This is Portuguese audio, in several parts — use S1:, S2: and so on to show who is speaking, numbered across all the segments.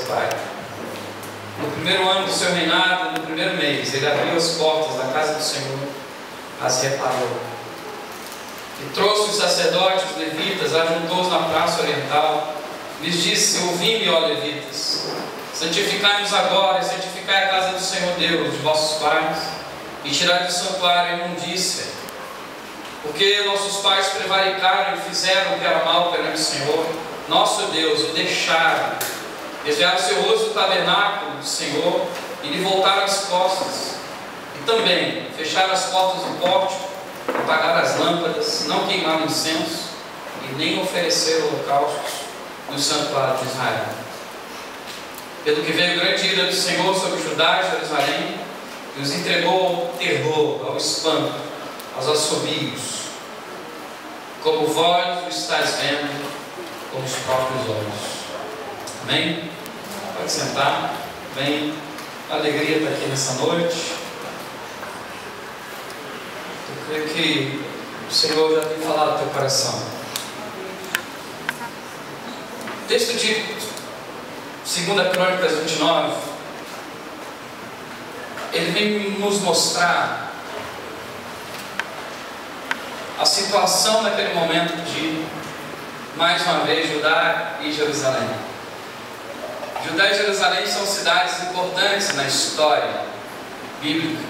S1: pai. No primeiro ano do seu reinado, no primeiro mês, ele abriu as portas da casa do Senhor, as reparou. E trouxe os sacerdotes, os levitas, ajuntou-os na praça oriental, lhes disse: ouvi-me, ó levitas, santificai-nos agora, e santificai a casa do Senhor Deus de vossos pais, e tirai do santuário a imundícia, porque nossos pais prevaricaram e fizeram o que era mal perante o Senhor, nosso Deus, o deixaram, desviaram o seu rosto do tabernáculo do Senhor, e lhe voltaram as costas, e também fecharam as portas do pórtico, apagaram as lâmpadas, não queimaram incenso, e nem ofereceram holocaustos no santuário de Israel. Pelo que veio grande ira do Senhor sobre Judá e Jerusalém, e os entregou ao terror, ao espanto, aos assobios, como vós o estáis vendo com os próprios olhos. Amém? Pode sentar. Bem, a alegria está aqui nessa noite. Eu creio que o Senhor já tem falado no teu coração. O texto de 2 Crônicas 29, ele vem nos mostrar a situação naquele momento de, mais uma vez, Judá e Jerusalém. Judá e Jerusalém são cidades importantes na história bíblica.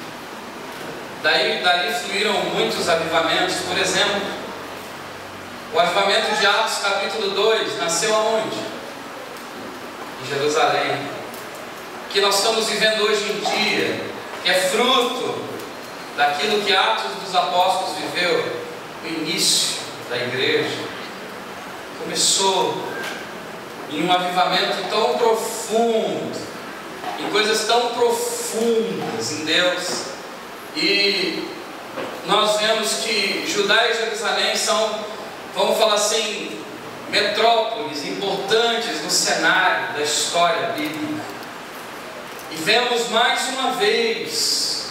S1: Dali fluíram muitos avivamentos. Por exemplo, o avivamento de Atos capítulo 2 nasceu aonde? Em Jerusalém. Que nós estamos vivendo hoje em dia, que é fruto daquilo que Atos dos Apóstolos viveu, o início da igreja. Começou em um avivamento tão profundo, em coisas tão profundas em Deus. E nós vemos que Judá e Jerusalém são, vamos falar assim, metrópoles importantes no cenário da história bíblica. E vemos mais uma vez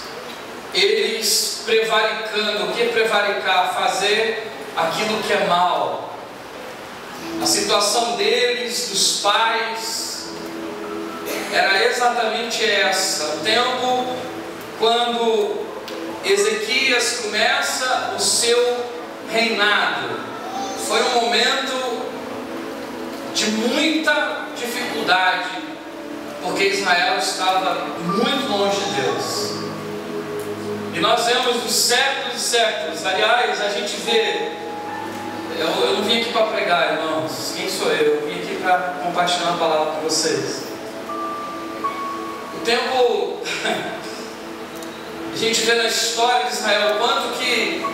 S1: eles prevaricando. O que é prevaricar? Fazer aquilo que é mal. A situação deles, dos pais, era exatamente essa. O tempo quando Ezequias começa o seu reinado foi um momento de muita dificuldade, porque Israel estava muito longe de Deus. E nós vemos dos séculos e séculos. Aliás, a gente vê, eu não vim aqui para pregar, irmãos. Quem sou eu? Eu vim aqui para compartilhar a palavra com vocês. O tempo a gente vê na história de Israel o quanto que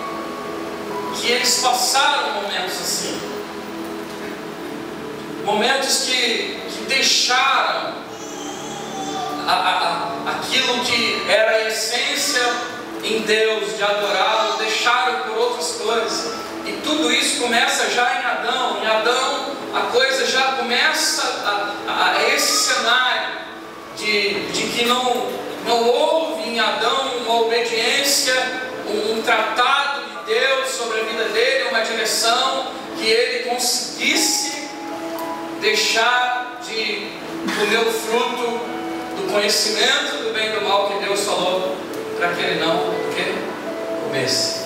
S1: eles passaram momentos assim, momentos que deixaram aquilo que era a essência em Deus, de adorá-lo, deixaram por outras coisas. E tudo isso começa já em Adão. Em Adão a coisa já começa a esse cenário de que não houve em Adão uma obediência, um tratado de Deus sobre a vida dele, uma direção que ele conseguisse deixar de comer o fruto do conhecimento do bem e do mal que Deus falou para que ele não comesse.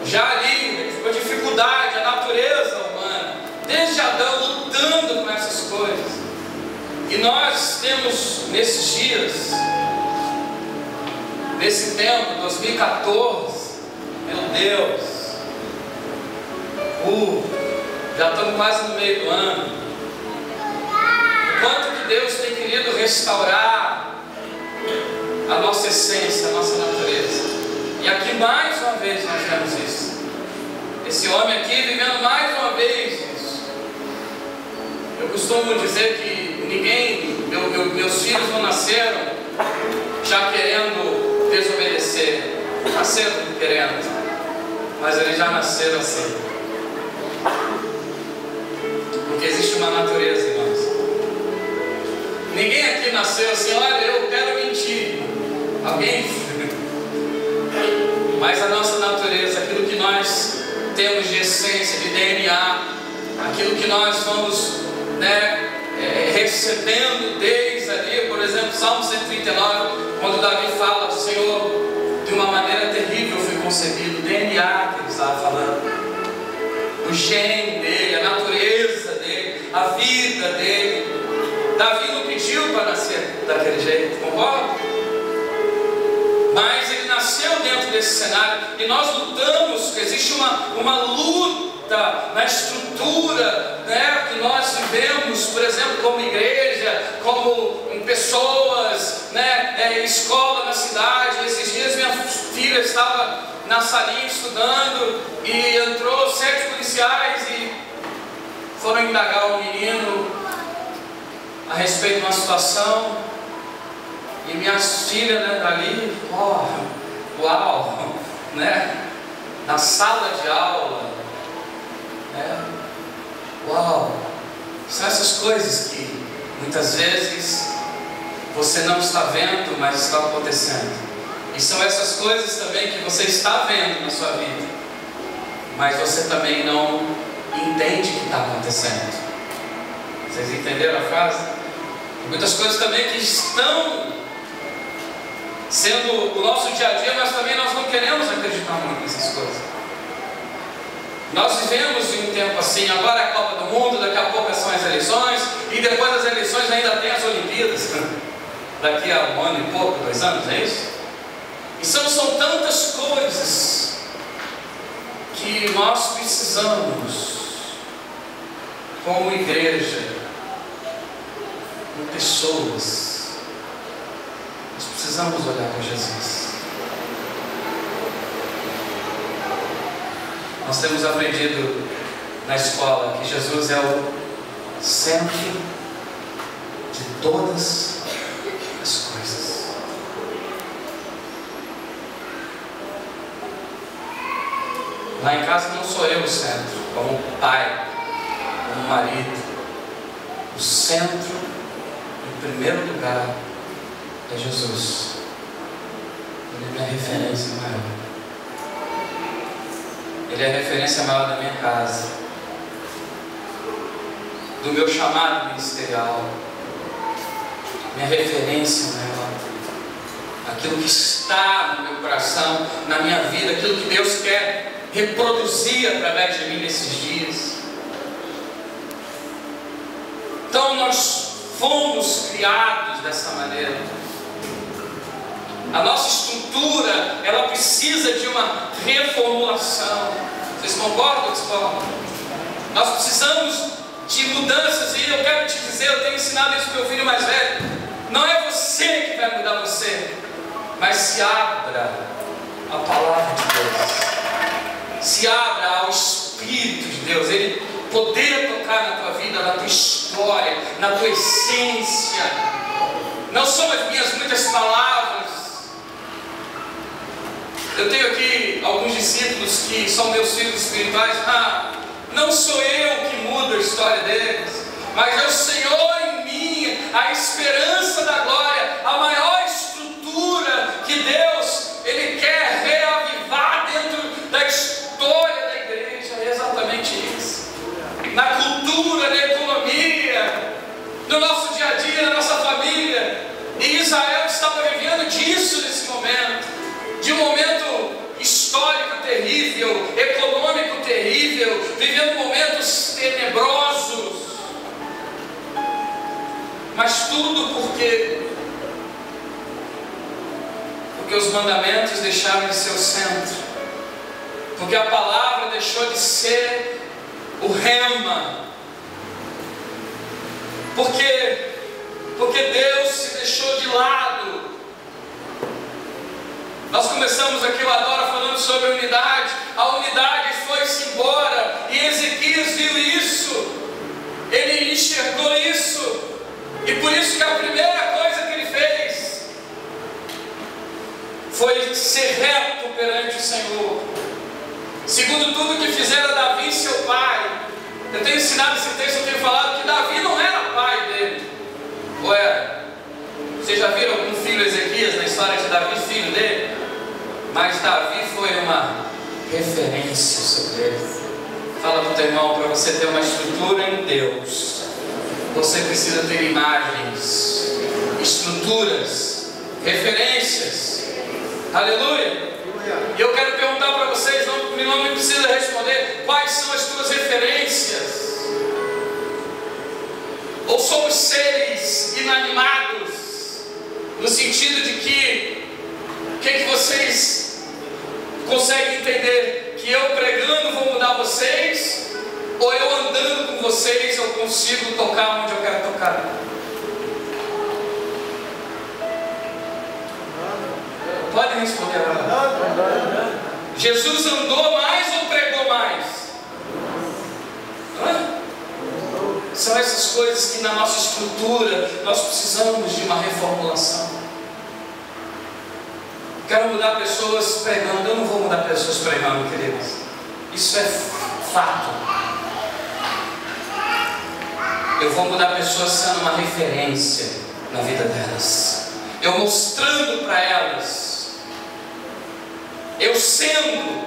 S1: Já ali, a dificuldade, a natureza humana, desde Adão lutando com essas coisas. E nós temos nesses dias, nesse tempo, 2014, meu Deus, já estamos quase no meio do ano. Quanto que Deus tem querido restaurar a nossa essência, a nossa natureza. E aqui mais uma vez nós vemos isso. Esse homem aqui vivendo mais uma vez isso. Eu costumo dizer que meus filhos não nasceram já querendo desobedecer. Nasceram querendo, mas eles já nasceram assim. Porque existe uma natureza, irmãos. Ninguém aqui nasceu assim, olha, eu quero mentir. Alguém? Mas a nossa natureza, aquilo que nós temos de essência, de DNA, aquilo que nós vamos recebendo desde ali, por exemplo, Salmo 139, quando Davi fala: o Senhor, de uma maneira terrível fui concebido, o DNA que ele estava falando, o gene dele, a natureza dele, a vida dele. Davi não pediu para nascer daquele jeito, concorda? Mas ele nasceu dentro desse cenário, e nós lutamos, existe uma luta na estrutura, né, que nós vivemos, por exemplo, como igreja, como pessoas, né, escola na cidade. Esses dias minha filha estava na salinha estudando, e entrou 7 policiais e foram indagar o menino a respeito de uma situação. E minhas filhas, né, dali, uau, né, na sala de aula, né, uau, são essas coisas que muitas vezes você não está vendo, mas está acontecendo. E são essas coisas também que você está vendo na sua vida, mas você também não entende que está acontecendo. Vocês entenderam a frase? Muitas coisas também que estão sendo o nosso dia a dia, mas também nós não queremos acreditar muito nessas coisas. Nós vivemos em um tempo assim, agora é a Copa do Mundo, daqui a pouco são as eleições, e depois das eleições ainda tem as Olimpíadas, daqui a 1 ano e pouco, 2 anos, é isso? E são tantas coisas que nós precisamos, como igreja, como pessoas, nós precisamos olhar para Jesus. Nós temos aprendido na escola que Jesus é o centro de todas as coisas. Lá em casa não sou eu o centro, como pai, como marido. O centro, em primeiro lugar, é Jesus. Ele é minha referência maior. Ele é a referência maior da minha casa, do meu chamado ministerial, minha referência maior, aquilo que está no meu coração, na minha vida, aquilo que Deus quer reproduzir através de mim nesses dias. Então nós fomos criados dessa maneira. A nossa estrutura, ela precisa de uma reformulação. Vocês concordam, escola? Nós precisamos de mudanças, e eu quero te dizer, eu tenho ensinado isso para o meu filho mais velho: não é você que vai mudar você, mas se abra a palavra de Deus, se abra ao Espírito de Deus, Ele poder tocar na tua vida, na tua história, na tua essência. Não são as minhas muitas palavras. Eu tenho aqui alguns discípulos que são meus filhos espirituais. Não sou eu que mudo a história deles, mas é o Senhor em mim, a esperança da glória, a maior estrutura que Deus, Ele quer reavivar dentro da história da igreja. É exatamente isso. Na cultura, na economia, no nosso dia a dia, na nossa família. E Israel estava vivendo disso nesse momento. De um momento histórico terrível, econômico terrível, vivendo momentos tenebrosos. Mas tudo porque os mandamentos deixaram de ser o centro, porque a palavra deixou de ser o rema, porque Deus se deixou de lado. Nós começamos aqui o Adora falando sobre a unidade foi-se embora, e Ezequias viu isso, ele enxergou isso, e por isso que a primeira coisa que ele fez foi ser reto perante o Senhor, segundo tudo que fizera Davi seu pai. Eu tenho ensinado esse texto, eu tenho falado que Davi não era pai dele, ou era? Vocês já viram algum filho Ezequias na história de Davi, filho dele? Mas Davi foi uma referência sobre ele. Fala para o teu irmão, para você ter uma estrutura em Deus, você precisa ter imagens, estruturas, referências. Aleluia! E eu quero perguntar para vocês, não me precisa responder quais são as tuas referências. Ou somos seres inanimados, no sentido de que, o que vocês conseguem entender? Que eu pregando vou mudar vocês? Ou eu andando com vocês eu consigo tocar onde eu quero tocar? Podem responder agora. Jesus andou mais ou pregou mais? São essas coisas que na nossa estrutura nós precisamos de uma reformulação. Quero mudar pessoas pregando. Eu não vou mudar pessoas pregando, queridos. Isso é fato. Eu vou mudar pessoas sendo uma referência na vida delas. Eu mostrando para elas. Eu sendo.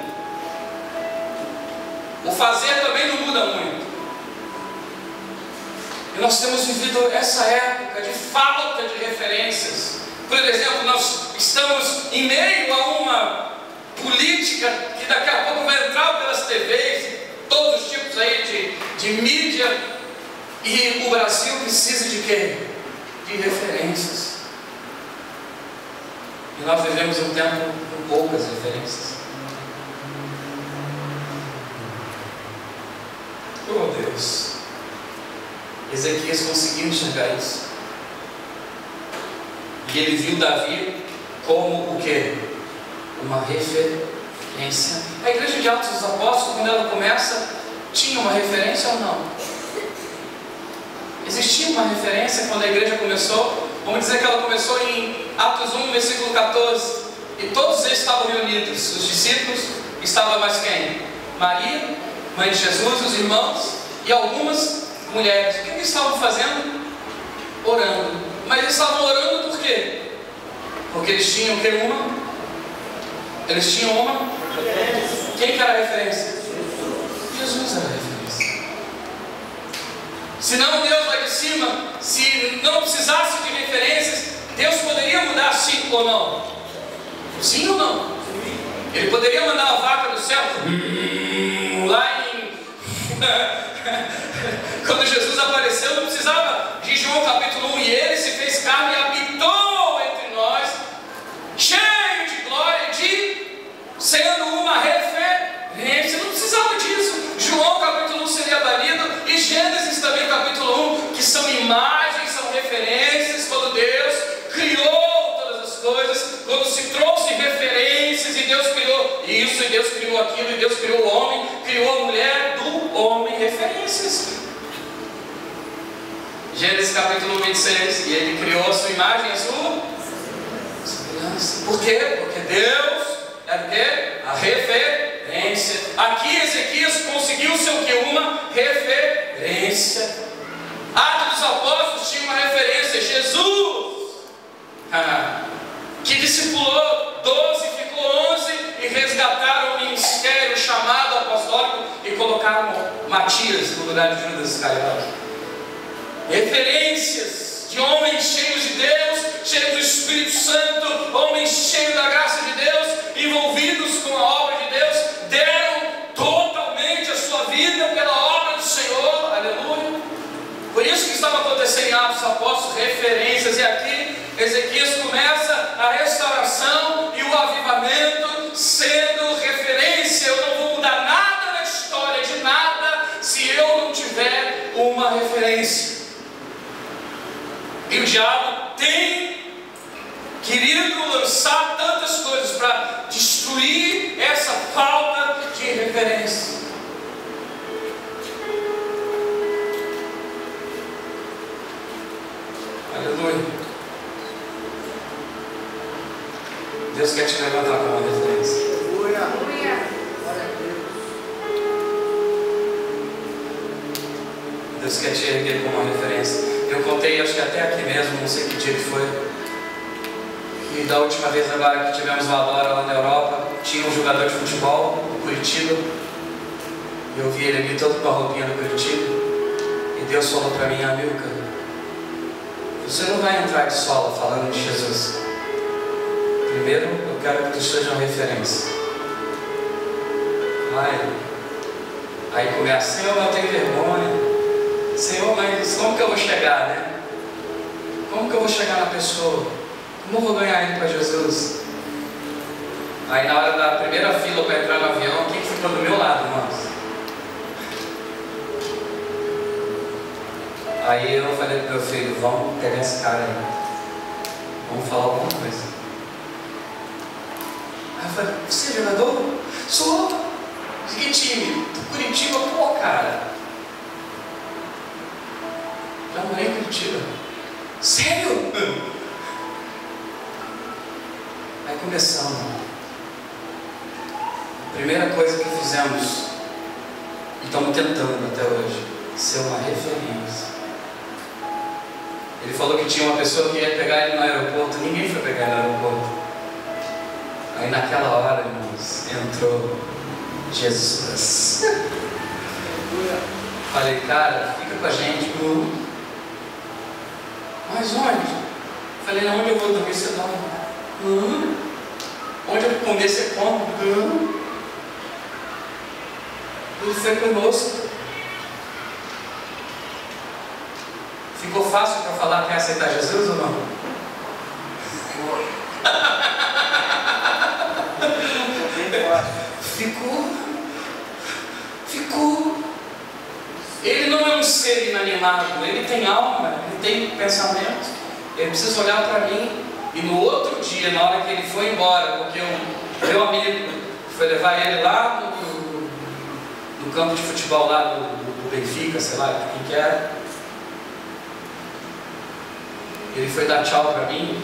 S1: O fazer também não muda muito. E nós temos vivido essa época de falta de referências. Por exemplo, nós estamos em meio a uma política que daqui a pouco vai entrar pelas TVs, todos os tipos aí de mídia, e o Brasil precisa de quê? De referências. E nós vivemos um tempo com poucas referências. Oh Deus! Ezequias conseguiu enxergar isso. E ele viu Davi como o quê? Uma referência. A igreja de Atos dos Apóstolos, quando ela começa, tinha uma referência ou não? Existia uma referência quando a igreja começou? Vamos dizer que ela começou em Atos 1, versículo 14. E todos eles estavam reunidos. Os discípulos, estava mais quem? Maria, mãe de Jesus, os irmãos e algumas mulheres. O que eles estavam fazendo? Orando. Mas eles estavam orando por quê? Porque eles tinham o que? Eles tinham uma? Quem que era a referência? Jesus era a referência. Se não Deus lá de cima, se não precisasse de referências, Deus poderia mudar sim ou não? Sim ou não? Ele poderia mandar uma vaca do céu lá em... Quando Jesus apareceu, não precisava de João capítulo 1, e ele se fez carne e habitou entre nós, cheio de glória, sendo uma referência. Não precisava disso. João capítulo 1 seria banido, e Gênesis também capítulo 1, que são imagens, são referências. Quando Deus criou todas as coisas, quando se trouxe referências, e Deus criou isso, e Deus criou aquilo, e Deus criou o homem, criou a mulher do homem, referências. Gênesis capítulo 26, e ele criou a sua imagem, a sua semelhança. Por quê? Porque Deus é o quê? A referência. Aqui Ezequias conseguiu ser o quê? Uma referência. Atos dos Apóstolos tinha uma referência, Jesus, que discipulou 12, ficou 11, e resgataram o ministério, o chamado apostólico, e colocaram Matias no lugar de Judas Iscariote. Referências de homens cheios de Deus, cheios do Espírito Santo, homens cheios da graça de Deus, envolvidos com a obra de Deus, deram totalmente a sua vida pela obra do Senhor. Aleluia! Por isso que estava acontecendo em Atos dos Apóstolos, referências. E aqui Ezequias começa a restauração e o avivamento sendo referência. Eu não vou mudar nada na história de nada se eu não tiver uma referência. E o diabo tem querido lançar tantas coisas para destruir essa falta de referência. Aleluia. Deus quer te levantar como uma referência. Deus quer te erguer como uma referência. Eu contei, acho que até aqui mesmo, não sei que dia que foi, e da última vez agora que tivemos Valora lá na Europa, tinha um jogador de futebol do Curitiba, e eu vi ele ali todo com a roupinha do Curitiba, e Deus falou para mim: Amilcar, você não vai entrar de sola falando de Jesus. Primeiro, eu quero que tu seja uma referência. Aí começa, Senhor, eu tenho vergonha. Senhor, mas como que eu vou chegar, né? Como que eu vou chegar na pessoa? Como eu vou ganhar ele para Jesus? Aí na hora da primeira fila para entrar no avião, quem ficou do meu lado, irmãos? Aí eu falei pro meu filho, vamos pegar esse cara aí. Vamos falar alguma coisa. Aí eu falei, você é jogador? Sou. De que time? Do Curitiba, pô, cara. Já morei em Curitiba. Sério? Aí começamos. A primeira coisa que fizemos, e estamos tentando até hoje, ser uma referência. Ele falou que tinha uma pessoa que ia pegar ele no aeroporto, ninguém foi pegar ele no aeroporto. Aí naquela hora, irmãos, entrou Jesus. Falei, cara, fica com a gente. Mas onde? Falei, onde eu vou dormir, você dorme. Onde eu comer, você come. Ele foi conosco. Ficou fácil para falar que quer aceitar Jesus ou não? Ficou. Ele não é um ser inanimado, ele tem alma, ele tem pensamento. Ele precisa olhar para mim. E no outro dia, na hora que ele foi embora, porque o meu amigo foi levar ele lá no campo de futebol lá do Benfica, sei lá quem que era. Ele foi dar tchau para mim,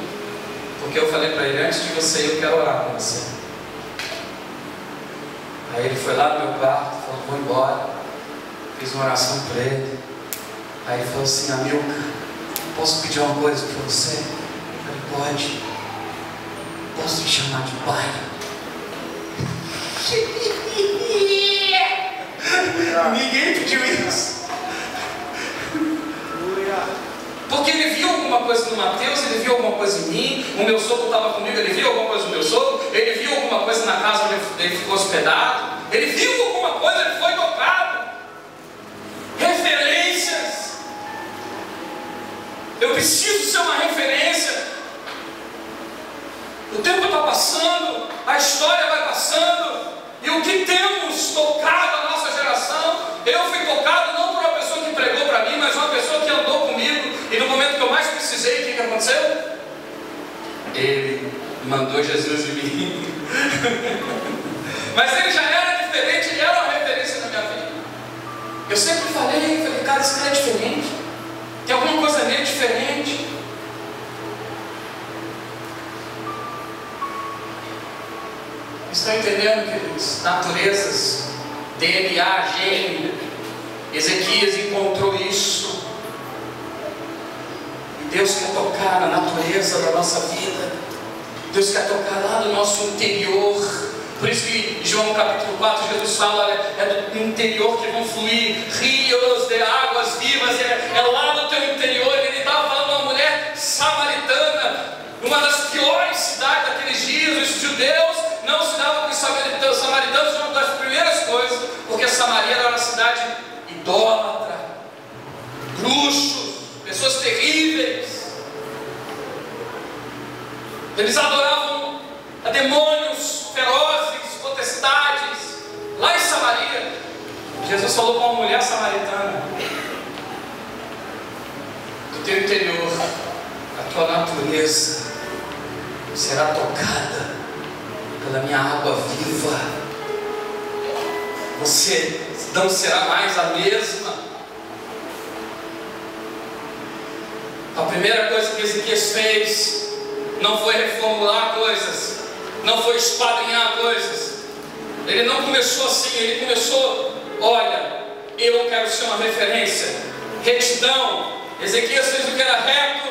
S1: porque eu falei para ele, antes de você ir, eu quero orar com você. Aí ele foi lá no meu quarto, falou, vou embora. Fiz uma oração para ele. Aí ele falou assim, Amilcar, posso pedir uma coisa para você? Eu falei, pode. Posso te chamar de pai? Ninguém pediu isso. Porque ele viu alguma coisa no Mateus, ele viu alguma coisa em mim, o meu sogro estava comigo, ele viu alguma coisa no meu sogro, ele viu alguma coisa na casa onde ele ficou hospedado, ele viu alguma coisa, ele foi tocado. Referências. Eu preciso ser uma referência. O tempo está passando, a história vai passando, e o que temos tocado a nossa geração, eu fui tocado não por uma pessoa que pregou para mim, mas uma pessoa que andou comigo. E no momento que eu mais precisei, o que aconteceu? Ele mandou Jesus em mim. Mas ele já era diferente, ele era uma referência na minha vida. Eu sempre falei, cara, esse cara é diferente. Tem alguma coisa nele diferente. Estão entendendo, queridos? Naturezas, DNA, gene. Ezequias encontrou isso. Deus quer tocar na natureza da nossa vida. Deus quer tocar lá no nosso interior. Por isso que em João capítulo 4, Jesus fala, é do interior que vão fluir rios de águas vivas. É lá no teu interior. Ele estava falando de uma mulher samaritana, uma das piores cidades daqueles dias. Os judeus não se davam com os samaritanos. Os samaritanos foram uma das primeiras coisas, porque Samaria era uma cidade idólatra, bruxos, pessoas terríveis. Eles adoravam a demônios ferozes, potestades. Lá em Samaria, Jesus falou com uma mulher samaritana: do teu interior, a tua natureza será tocada pela minha água viva. Você não será mais a mesma. A primeira coisa que Ezequias fez não foi reformular coisas, não foi esquadrinhar coisas. Ele não começou assim, ele começou, olha, eu quero ser uma referência, retidão. Ezequias fez o que era reto,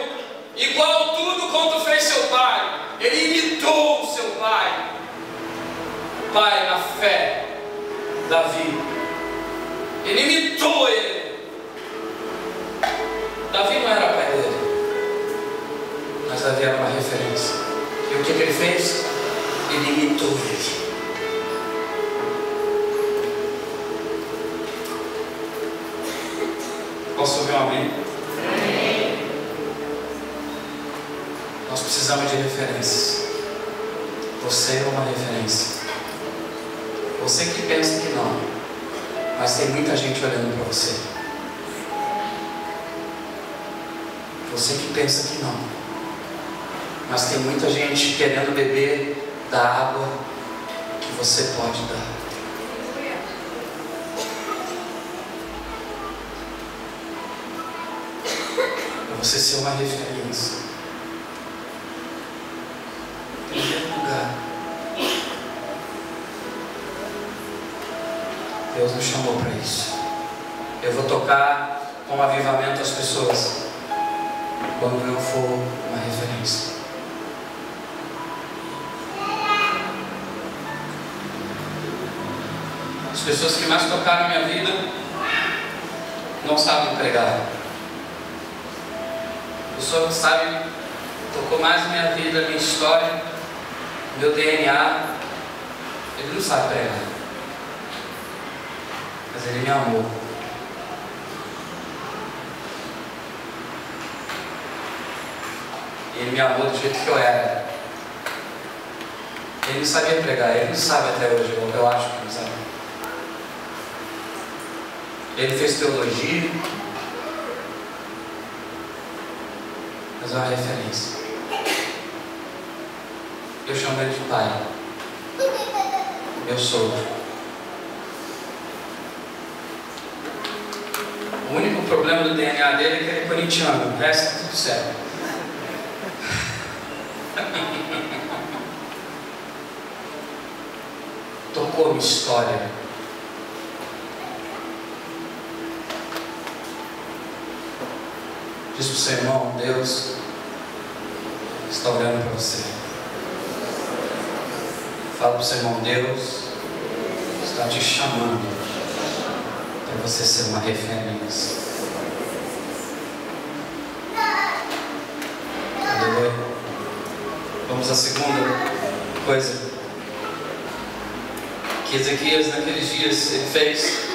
S1: igual tudo quanto fez seu pai. Ele imitou o seu pai. Pai na fé, Davi. Ele imitou ele. Davi não era pai dele. mas Davi era uma referência. E o que ele fez? Ele imitou ele. Posso ouvir um amém? Amém. Nós precisamos de referências. Você é uma referência. Você que pensa que não, mas tem muita gente olhando para você. Você que pensa que não, mas tem muita gente querendo beber da água que você pode dar. Para você ser uma referência. Em primeiro lugar, Deus nos chamou para isso. Eu vou tocar com avivamento as pessoas quando eu for uma referência. As pessoas que mais tocaram minha vida não sabem pregar. A pessoa que sabe, tocou mais minha vida, minha história, meu DNA, ele não sabe pregar, mas ele me amou. Ele me amou do jeito que eu era. Ele não sabia pregar, ele não sabe até hoje, eu acho que não sabe. Ele fez teologia, mas é uma referência. Eu chamo ele de pai, meu sogro. O único problema do DNA dele é que ele é corintiano, o resto é tudo certo. Tocou minha história. Diz para o seu irmão: Deus está olhando para você. Fala para o seu irmão: Deus está te chamando para você ser uma referência. Aleluia. Vamos à segunda coisa que Ezequias naqueles dias ele fez.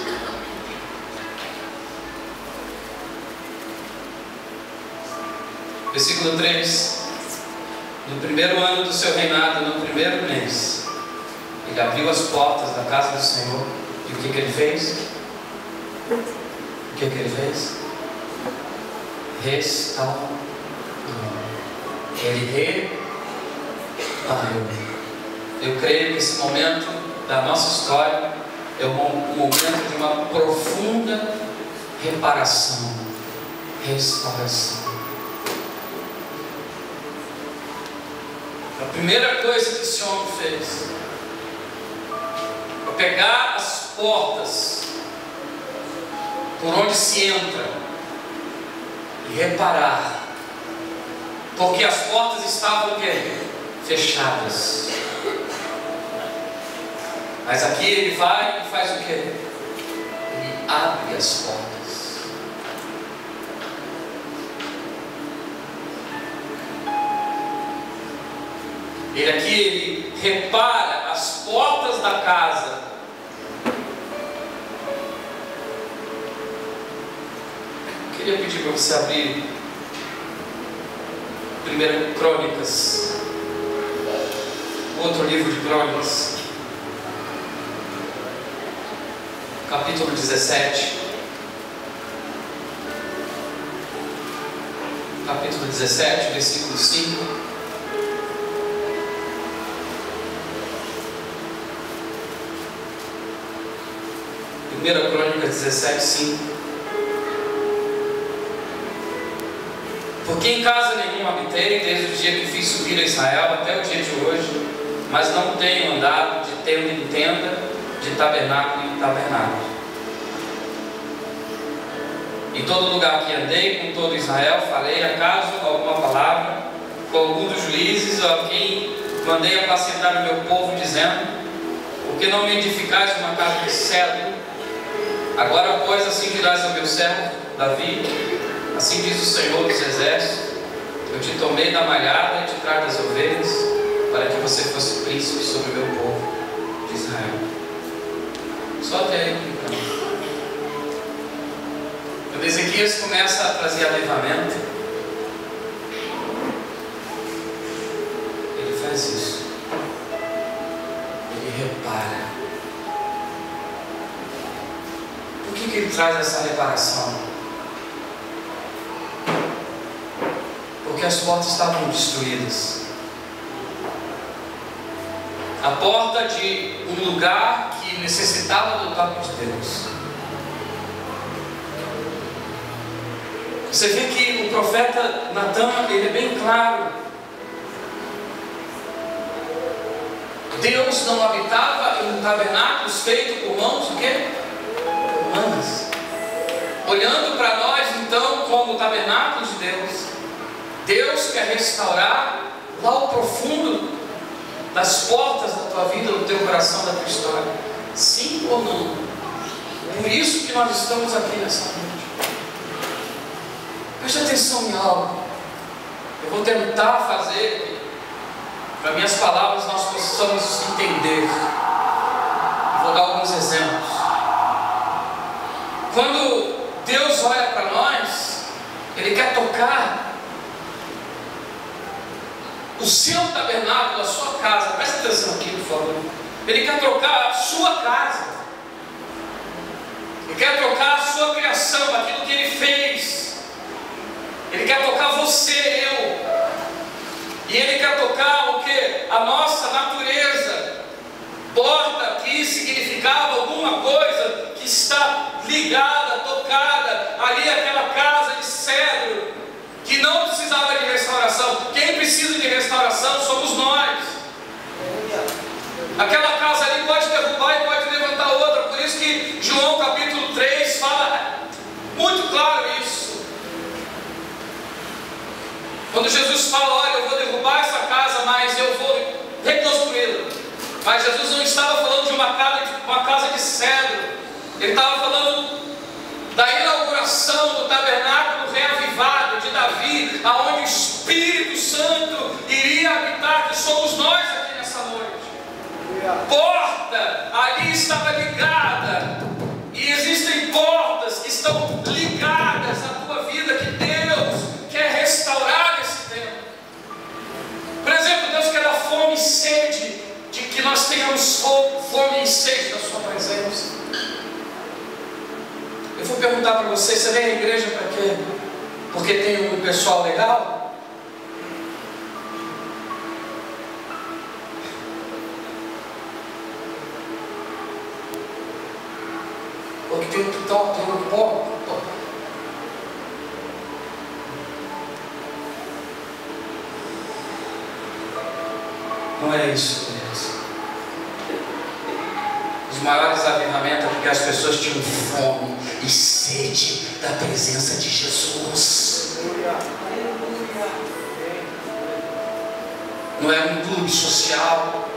S1: Versículo 3. No primeiro ano do seu reinado, no primeiro mês, ele abriu as portas da casa do Senhor. E o que ele fez? O que ele fez? Restaurou. Ele reparou. Eu creio que esse momento da nossa história é um momento de uma profunda reparação, restauração. A primeira coisa que esse homem fez foi pegar as portas por onde se entra e reparar, porque as portas estavam o quê? Fechadas. Mas aqui ele vai e faz o quê? Ele abre as portas. Ele aqui, ele repara as portas da casa. Eu queria pedir para você abrir 1 Crônicas, outro livro de Crônicas, capítulo 17. Capítulo 17, versículo 5. 1 Crônicas 17, 5. Porque em casa nenhuma habitei, desde o dia que fiz subir a Israel até o dia de hoje, mas não tenho andado de tenda em tenda, de tabernáculo em tabernáculo. Em todo lugar que andei, com todo Israel, falei acaso alguma palavra com algum dos juízes, ou a quem mandei apacentar o meu povo, dizendo: por que não me edificais uma casa de cedro? Agora, pois, assim dirás ao meu servo Davi: assim diz o Senhor dos Exércitos: Eu te tomei da malhada de trás das ovelhas, para que você fosse príncipe sobre o meu povo de Israel. Só até aí. Quando Ezequias começa a trazer avivamento, ele faz isso. Ele repara. Por que ele traz essa reparação? Porque as portas estavam destruídas. A porta de um lugar que necessitava do toque de Deus. Você vê que o profeta Natan, ele é bem claro. Deus não habitava em tabernáculos feitos por mãos, o quê? Humanas. Olhando para nós então como tabernáculos de Deus, Deus quer restaurar lá o profundo das portas da tua vida, do teu coração, da tua história. Sim ou não? Por isso que nós estamos aqui nessa noite. Preste atenção em algo. Eu vou tentar fazer, para minhas palavras nós possamos entender. Vou dar alguns exemplos. Quando Deus olha para nós, Ele quer tocar o seu tabernáculo, a sua casa. Presta atenção aqui, por favor. Ele quer trocar a sua casa. Ele quer trocar a sua criação, aquilo que Ele fez. Ele quer tocar você, eu. E Ele quer tocar o que? A nossa natureza. Porta aqui significava alguma coisa que está ligada, tocada. Ali aquela casa de cedro que não precisava de restauração. Quem precisa de restauração somos nós. Aquela casa ali pode derrubar e pode levantar outra. Por isso que João capítulo 3 fala muito claro isso. Quando Jesus fala, olha, eu vou derrubar essa casa, mas eu vou reconstruí-la. Mas Jesus não estava falando de uma casa de cedro. Ele estava falando da inauguração do tabernáculo reavivado de Davi, aonde o Espírito Santo iria habitar, que somos nós aqui nessa noite. Porta ali estava ligada, e existem portas que estão ligadas à tua vida, que Deus quer restaurar nesse tempo. Por exemplo, Deus quer dar fome e sede, de que nós tenhamos fome e sede da sua presença. Eu vou perguntar para você, você vem à igreja para quê? Porque tem um pessoal legal? Porque tem um top, tem um pó. Não é isso, Deus. Os maiores avivamentos é porque as pessoas tinham fome e sede da presença de Jesus. Não é um clube social.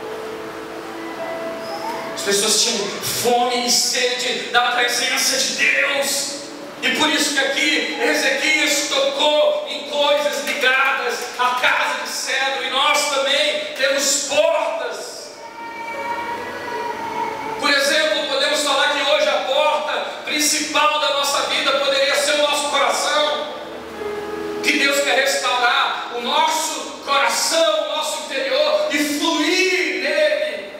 S1: As pessoas tinham fome e sede da presença de Deus. E por isso que aqui Ezequias tocou em coisas ligadas à casa de cedro. E nós também temos portas. Por exemplo, podemos falar que hoje a porta principal da nossa vida poderia ser o nosso coração. Que Deus quer restaurar o nosso coração, o nosso interior e fluir nele.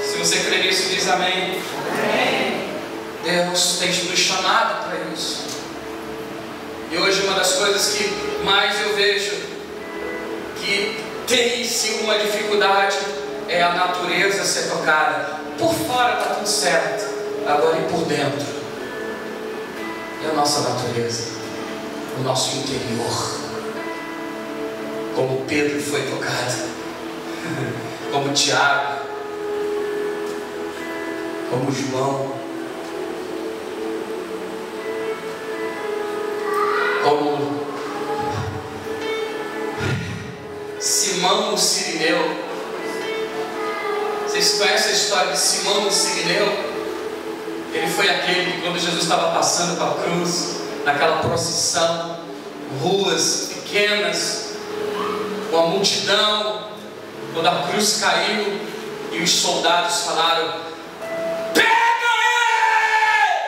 S1: Se você crê nisso, diz amém. Amém. Deus tem nos chamado para isso. E hoje uma das coisas que mais eu vejo que tem-se uma dificuldade é a natureza ser tocada. Por fora está tudo certo, agora e por dentro é a nossa natureza, o nosso interior. Como Pedro foi tocado, como Tiago, como João, como Simão o Sirineu. Vocês Vocês conhecem a história de Simão de Sirineu? Ele foi aquele que, quando Jesus estava passando para a cruz, naquela procissão, ruas pequenas, com a multidão, quando a cruz caiu e os soldados falaram: pega ele!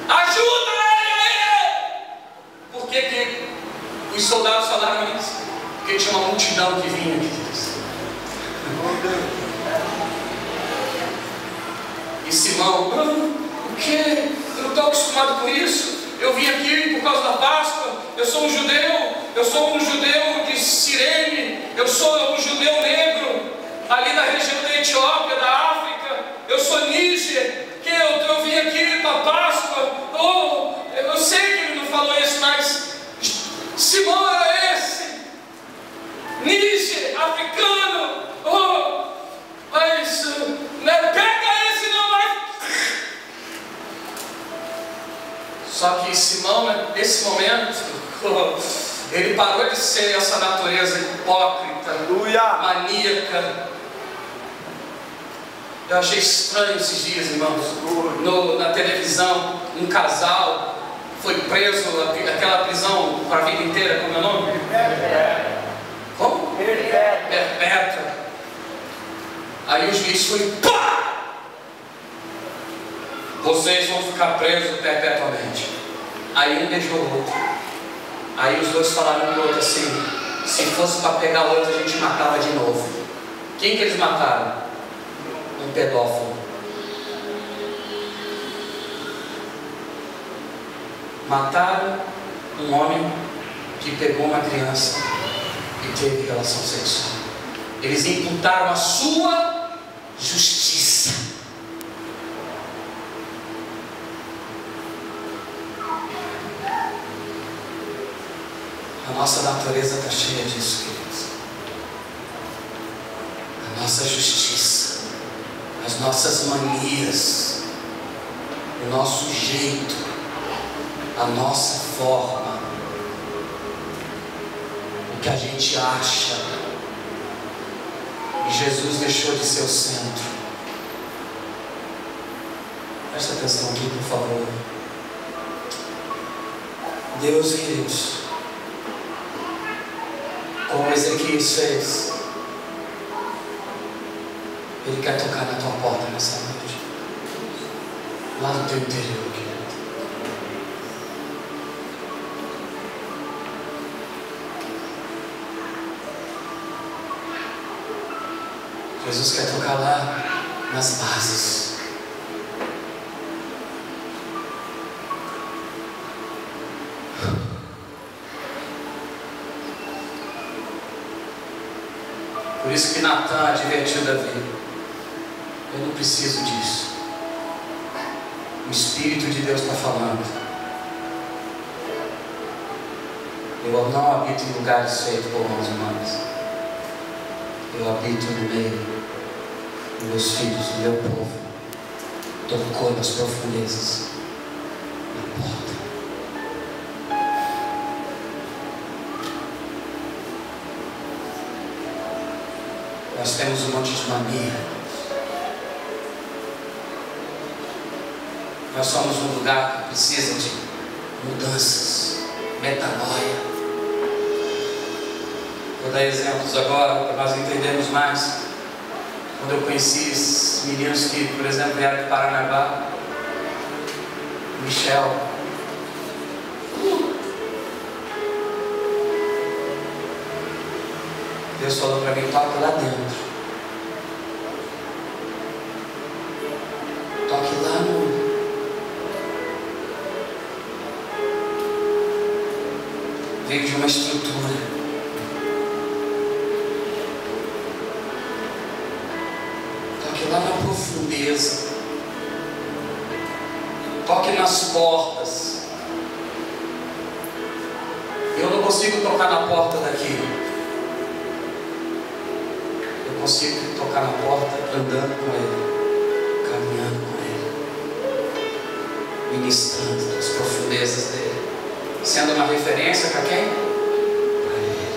S1: Ajuda ele! Por que os soldados falaram isso? Porque tinha uma multidão que vinha, queridos. E Simão: o que? Eu não estou acostumado com isso. Eu vim aqui por causa da Páscoa. Eu sou um judeu de Cirene. Eu sou um judeu negro, ali na região da Etiópia, da África. Eu sou Níger, que eu vim aqui para a Páscoa. Oh, eu sei que ele não falou isso, mas Simão era esse. Níger, africano. Oh, mas pega esse não vai. Só que Simão, nesse momento, ele parou de ser essa natureza hipócrita, maníaca. Eu achei estranho esses dias, irmãos, na televisão, um casal foi preso, aquela prisão para a vida inteira, como é o nome? Como? Perpétua. Aí o juiz foi, pá! Vocês vão ficar presos perpetuamente. Aí um beijou o outro. Aí os dois falaram pro outro assim: se fosse para pegar o outro, a gente matava de novo. Quem que eles mataram? Um pedófilo. Mataram um homem que pegou uma criança e teve relação sexual. Eles imputaram a sua justiça. A nossa natureza está cheia disso, queridos. A nossa justiça, as nossas manias, o nosso jeito, a nossa forma, o que a gente acha. E Jesus deixou de ser o centro. Presta atenção aqui, por favor. Deus, queridos, como Ezequias fez, Ele quer tocar na tua porta nessa noite, lá no teu interior, querido. Jesus quer tocar lá nas bases. Por isso que Natan advertiu Davi: eu não preciso disso. O Espírito de Deus está falando. Eu não habito em lugares feitos por mãos humanas. Eu habito no meio dos meus filhos, do meu povo. Tocou nas profundezas da porta. Nós temos um monte de mania. Nós somos um lugar que precisa de mudanças, metanoia. Vou dar exemplos agora para nós entendermos mais. Quando eu conheci esses meninos que, por exemplo, vieram de Paranaguá, Michel, Deus falou para mim: toque lá dentro. Toque lá no... Veio de uma estrutura. Toque lá na profundeza. Toque nas portas. Eu não consigo tocar na porta daqui. Eu consigo tocar na porta andando com Ele, caminhando com Ele, ministrando nas profundezas dEle, sendo uma referência para quem? Para Ele.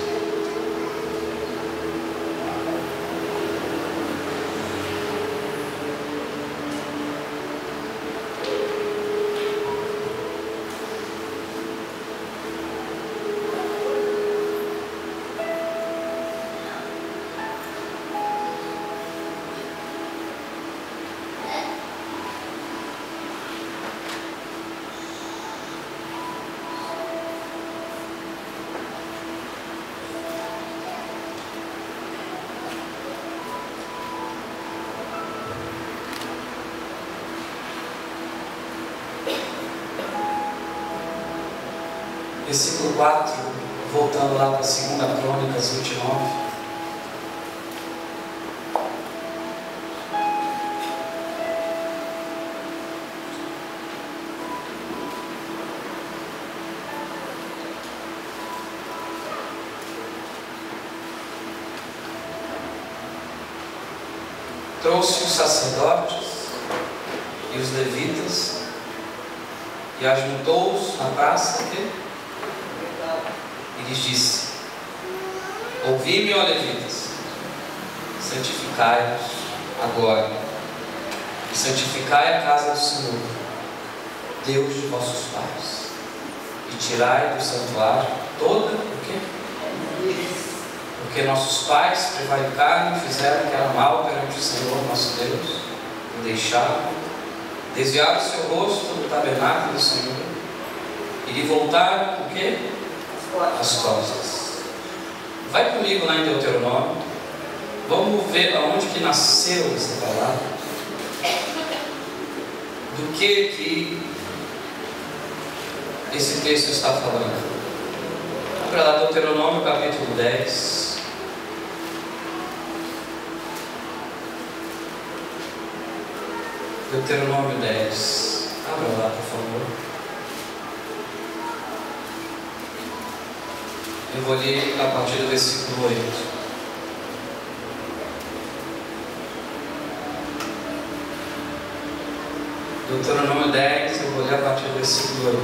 S1: versículo 4, voltando lá para 2 Crônicas 29. Trouxe os sacerdotes e os levitas e ajuntou-os na praça e lhes disse: ouvi-me, ó levitas, santificai-vos agora e santificai a casa do Senhor, Deus de vossos pais, e tirai do santuário toda o quê? Porque nossos pais prevaricaram e fizeram que era mal perante o Senhor nosso Deus, o deixaram, desviaram o seu rosto do tabernáculo do Senhor e lhe voltaram o quê? As costas. Vai comigo lá em Deuteronômio. Vamos ver aonde que nasceu essa palavra. Do que esse texto está falando. Para lá, Deuteronômio capítulo 10. Deuteronômio 10. Abra lá, por favor. Eu vou ler a partir do versículo 8. Deuteronômio 10, eu vou ler a partir do versículo 8.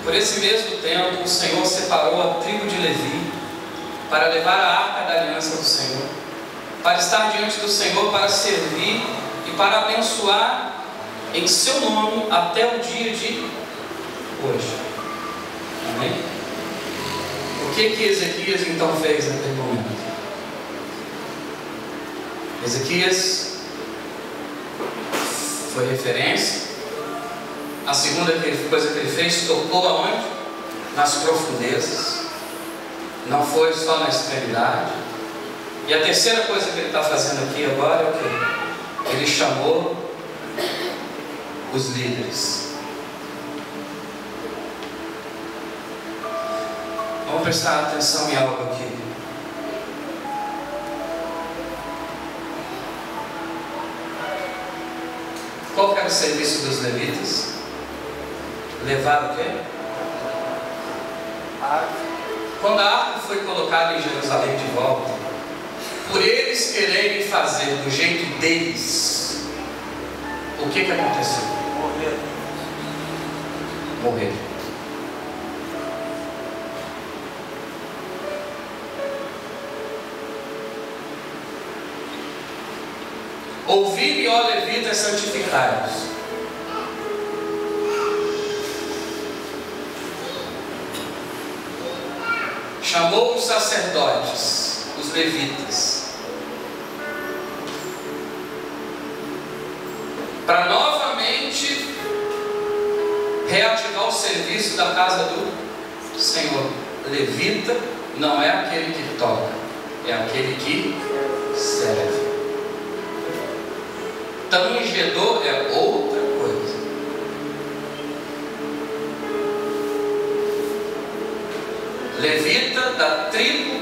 S1: Por esse mesmo tempo, o Senhor separou a tribo de Levi para levar a arca da aliança do Senhor, para estar diante do Senhor, para servir e para abençoar em seu nome até o dia de hoje. Amém? O que Ezequias então fez naquele momento? Ezequias foi referência. A segunda coisa que ele fez, tocou aonde? Nas profundezas. Não foi só na extremidade. E a terceira coisa que ele está fazendo aqui agora é o quê? Ele chamou os líderes. Vamos prestar atenção em algo aqui. Qual era o serviço dos levitas? Levar o quê? Quando a arca foi colocada em Jerusalém de volta, por eles quererem fazer do jeito deles, o que aconteceu? Morreram. Ouvi-me, ó levitas, santificai-vos. Chamou os sacerdotes, os levitas, para novamente reativar o serviço da casa do Senhor. Levita não é aquele que toca, é aquele que serve. Tangedor é outra coisa. Levita da tribo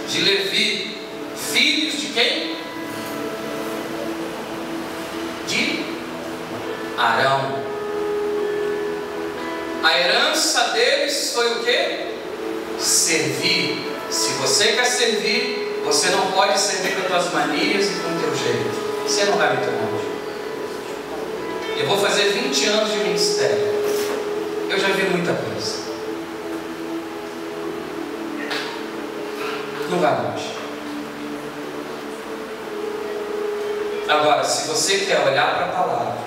S1: de Levi, filhos de quem? De Arão. A herança deles foi o quê? Servir. Se você quer servir, você não pode servir com as tuas manias e com o teu jeito. Você não vai muito longe. Eu vou fazer 20 anos de ministério. Eu já vi muita coisa. Não vai longe. Agora, se você quer olhar para a palavra,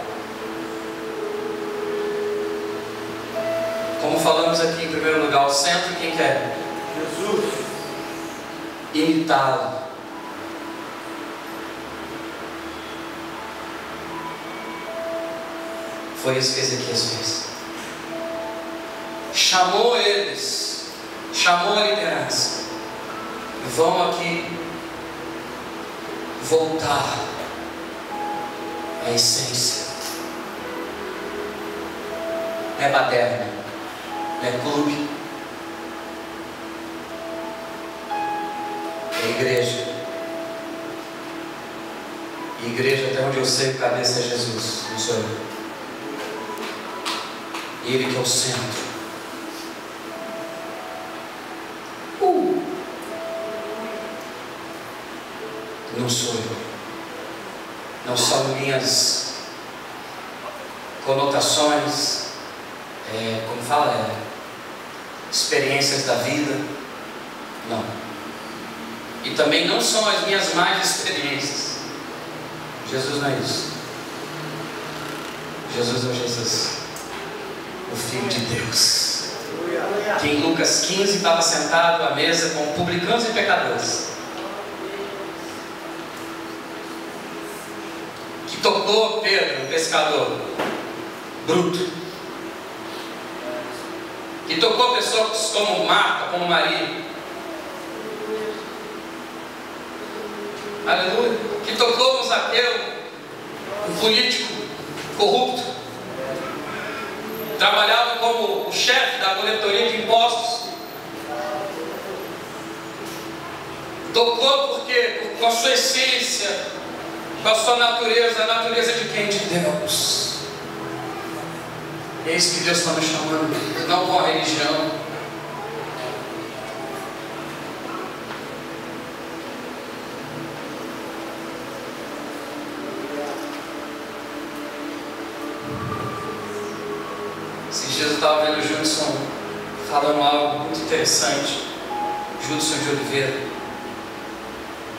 S1: como falamos aqui em primeiro lugar, o centro quem quer? Jesus. Imitá-lo. Foi isso que Ezequias fez. Chamou eles, chamou a liderança. Vamos aqui voltar à essência. Não é baderna, é clube, é igreja. E igreja, até onde eu sei, o cabeça é Jesus, não sou eu. Ele que é o centro. Não sou eu. Não são minhas conotações, como fala, experiências da vida. Não. E também não são as minhas más experiências. Jesus não é isso. Jesus é Jesus, o Filho de Deus, que em Lucas 15 estava sentado à mesa com publicanos e pecadores, que tocou Pedro, o pescador bruto, que tocou pessoas como Marta, como Maria, aleluia, que tocou no Zaqueu, um político corrupto, trabalhava como o chefe da coletoria de impostos. Tocou porque com a sua essência, com a sua natureza, a natureza de quem? De Deus. É isso que Deus está nos chamando, não com a religião. Eu estava vendo o Judson falando algo muito interessante. Judson de Oliveira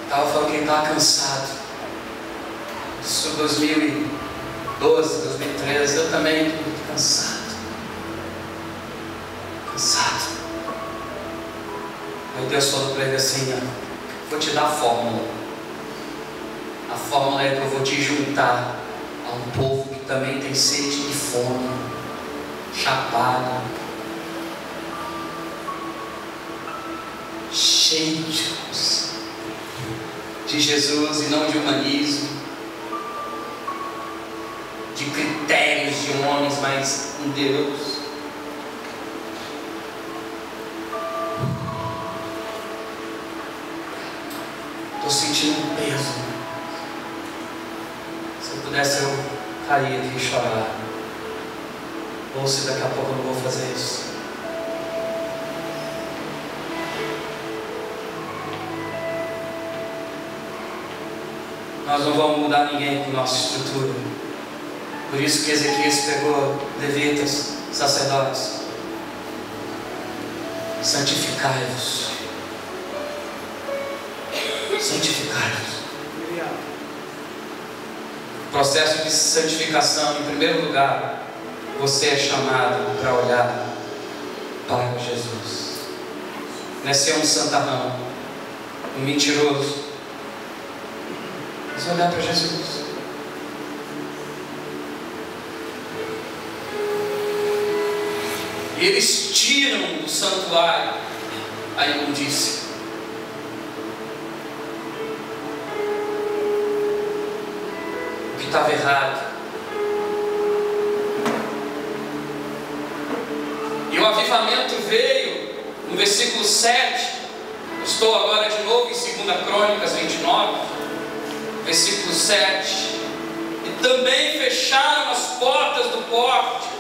S1: estava falando que ele estava cansado. Isso 2012, 2013. Eu também estou muito cansado. Aí Deus falou para ele assim: vou te dar a fórmula. A fórmula é que eu vou te juntar a um povo que também tem sede e fome, chapado, cheio de Jesus e não de humanismo, de critérios de homens, mas em Deus. Estou sentindo um peso. Se eu pudesse, eu caía aqui e chorar. Ou se daqui a pouco eu não vou fazer isso. Nós não vamos mudar ninguém com nossa estrutura. Por isso que Ezequias pegou levitas, sacerdotes. Santificai-vos. Santificai-vos. Processo de santificação, em primeiro lugar, você é chamado para olhar para Jesus. Não é ser um santarrão, um mentiroso, mas olhar para Jesus. E eles tiram do santuário a imundícia. O que estava errado. E o avivamento veio no versículo 7. Estou agora de novo em 2 Crônicas 29, versículo 7. E também fecharam as portas do pórtico.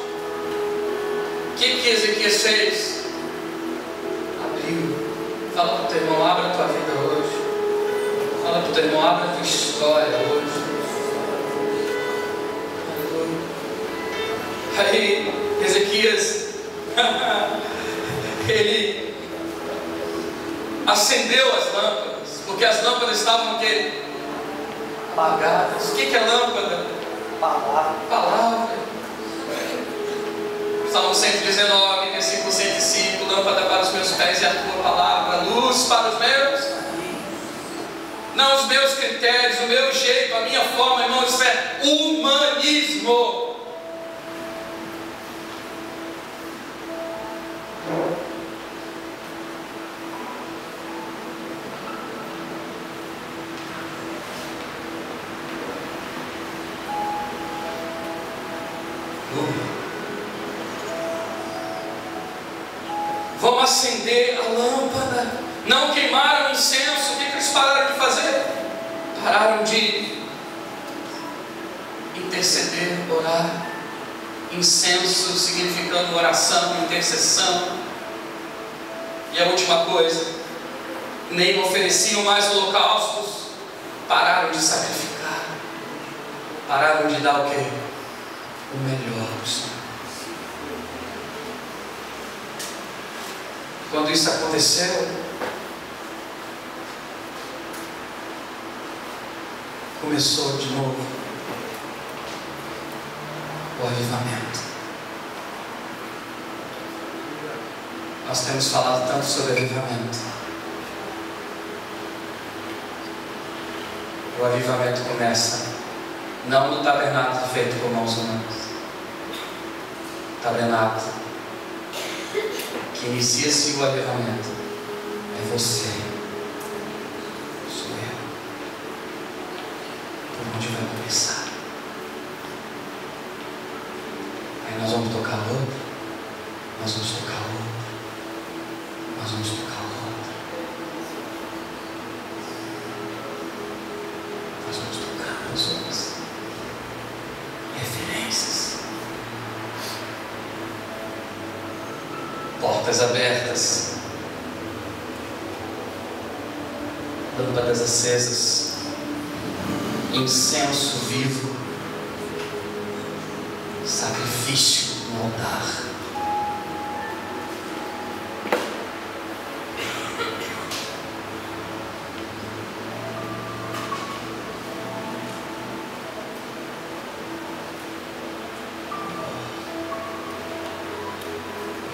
S1: O que Ezequias fez? Abriu. Fala para o teu irmão: abra a tua vida hoje. Fala para o teu irmão: abra a tua história hoje. Aí Ezequias ele acendeu as lâmpadas, porque as lâmpadas estavam apagadas. O que é lâmpada? Palavra. Salmo 119, versículo 105: lâmpada para os meus pés e a tua palavra, luz para os meus. Não os meus critérios, o meu jeito, a minha forma, irmão, isso é humanismo. Vamos acender a lâmpada. Não queimaram incenso. O que eles pararam de fazer? Pararam de interceder, orar. Incenso significando oração, intercessão. E a última coisa, nem ofereciam mais holocaustos. Pararam de sacrificar. Pararam de dar o quê? O melhor para o Senhor. Quando isso aconteceu, começou de novo o avivamento. Nós temos falado tanto sobre avivamento. O avivamento começa não no tabernáculo feito por mãos humanas. Tabernáculo que inicia-se o avivamento é você, sou eu. Por onde vai começar? Aí nós vamos tocar outro, nós vamos tocar outro, nós vamos tocar outro, nós vamos tocar os outros. Referências. Portas abertas, lâmpadas acesas, incenso vivo, sacrifício no altar.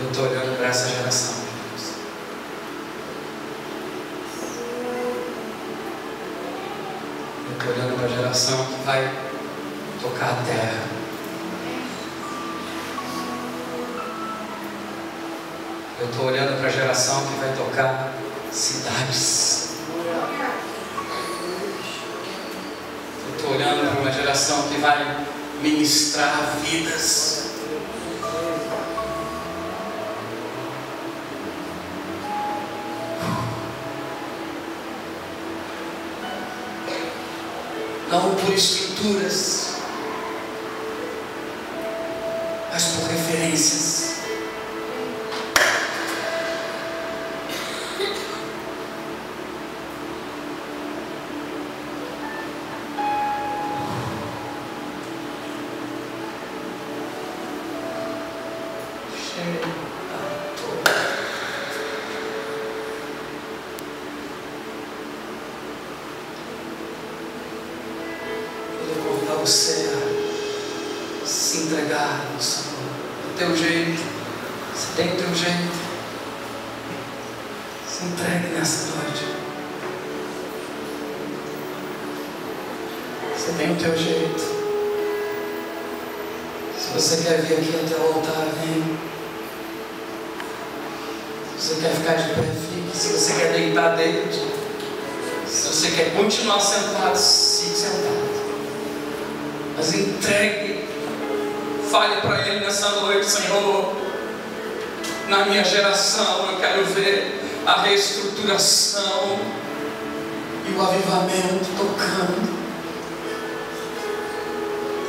S1: Eu estou olhando para essa geração, Deus. Eu estou olhando para a geração que vai tocar a terra. Eu estou olhando para a geração que vai tocar cidades. Eu estou olhando para uma geração que vai ministrar vidas. Não por estruturas, mas por referências. Você a se entregar ao Senhor do teu jeito. Você tem o teu jeito. Se entregue nessa noite. Você tem o teu jeito. Se você quer vir aqui até o altar, vem. Se você quer ficar de pé, fique. Se você quer deitar, deite. Se você quer continuar sentado, fique sentado. Mas entregue, fale para Ele nessa noite: Senhor, na minha geração eu quero ver a reestruturação e o avivamento tocando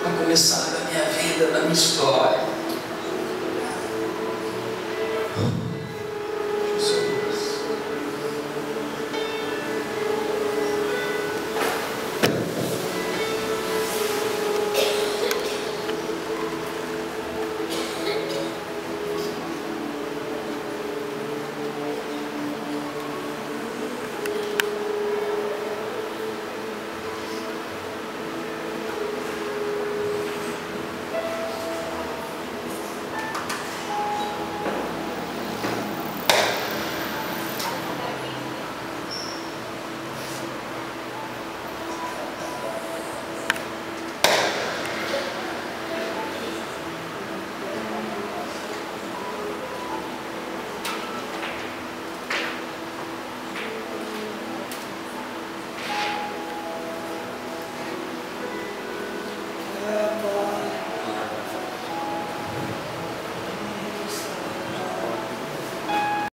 S1: a começar da minha vida, da minha história.